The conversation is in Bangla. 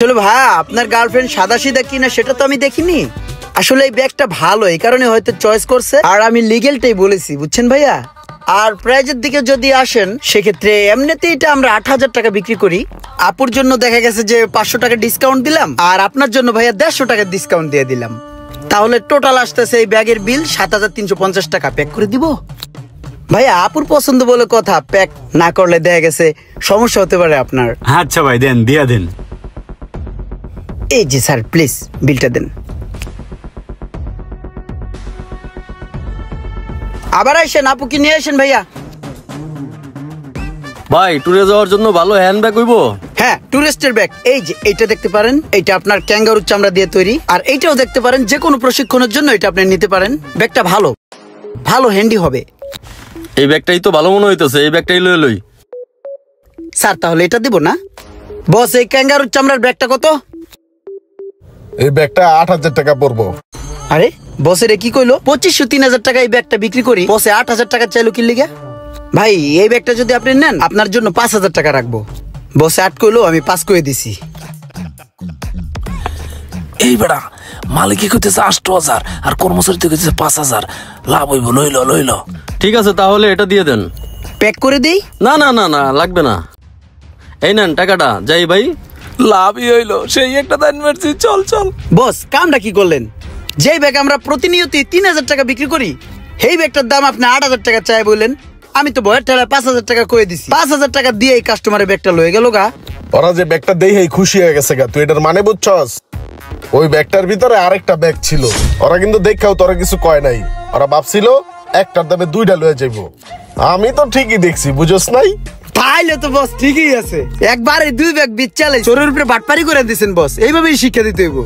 চলো ভাই, আপনার গার্লফ্রেন্ড সাদাসিধা কিনা সেটা তো আমি দেখিনি। আসলে এই ব্যাগটা ভালো, এই কারণে হয়তো চয়েস করছে, আর আমি লিগেলটাই বলেছি, বুঝছেন ভাইয়া। আর প্রাইজের দিকে যদি আসেন, সেক্ষেত্রে এমনিতেই এটা আমরা ৮,০০০ টাকা বিক্রি করি। আপুর জন্য দেখা গেছে যে ৫০০ টাকা ডিসকাউন্ট দিলাম, আর আপনার জন্য ভাইয়া ১৫০ টাকা ডিসকাউন্ট দিয়ে দিলাম। তাহলে টোটাল আসতেছে এই ব্যাগের বিল ৭,৩৫০ টাকা। প্যাক করে দিব ভাইয়া, আপুর পছন্দ বলে কথা, প্যাক না করলে দেখা গেছে সমস্যা হতে পারে আপনার। আচ্ছা ভাই, দেন, দিয়া দেন। এই যে স্যার, প্লিজ বিলটা দেন। আবার আসেন, আপুকে নিয়ে আসেন ভাইয়া। ভাই, ট্যুরে যাওয়ার জন্য ভালো হ্যান্ডব্যাগ হইবো? হ্যাঁ, টুরিস্টের ব্যাগ। এই যে এইটা দেখতে পারেন, এটা আপনার ক্যাঙ্গারুর চামড়া দিয়ে তৈরি। আর এইটাও দেখতে পারেন, যে কোনো প্রশিক্ষণের জন্য এটা আপনি নিতে পারেন। ব্যাগটা ভালো ভালো হ্যান্ডি হবে। এই ব্যাগটাই তো ভালো মনে হইতেছে, এই ব্যাগটাই লই লই। স্যার তাহলে এটা দিব না? বস, এই ক্যাঙ্গারুর চামড়ার ব্যাগটা কত? এই ব্যাগটা ৮,০০০ টাকা পড়বো। আরে বসের কি কইলো? ২৫০০ ৩,০০০ টাকা এই ব্যাগটা বিক্রি করি, বসে ৮,০০০ টাকা চাইলো কি লিগা? ভাই, এই ব্যাগটা যদি আপনি নেন, আপনার জন্য ৫,০০০ টাকা রাখবো। বসে ৮ কইলো, আমি ৫ করে দিছি। এই বেড়া মালিক কইতেছে ৮,০০০ আর কর্মচারী কইতেছে ৫,০০০, লাভ হইব। লইল। ঠিক আছে, তাহলে এটা দিয়ে দেন। প্যাক করে দেই? না না না না, লাগবে না। এই নেন টাকাটা, যাই ভাই। লাভই হইলো, সেই একটা দান মারছি। চল। বস, কামটা কি করলেন? যেই ব্যাগ আমরা প্রতিনিয়তই ৩,০০০ টাকা বিক্রি করি, সেই ব্যাগটার দাম আপনি ৮,০০০ টাকা চাই বললেন। আমি তো ভয়ের ঠেলায় ৫,০০০ টাকা করে দিছি। ৫,০০০ টাকা দিয়ে এই কাস্টমারের ব্যাগটা লয়ে গেল গা। ওরা যে ব্যাগটা দেই খুশি হয়ে গেছে গা, তুই এটার মানে বুঝছস? ওই ব্যাগটার ভিতরে আরেকটা ব্যাগ ছিল। ওরা কিন্তু দেখাও তোরা কিছু কয় নাই। ওরা ভাবছিল একটার দামে দুইটা লয়ে যাইবো। আমি তো ঠিকই দেখছি, বুঝছস নাই? তাইলে তো বস ঠিকই আছে। একবারে ২ ব্যাগ বিচ চালে চোরের উপরে বাটপারি করে দিয়েছেন বস। এইভাবেই শিক্ষা দিতে হইব।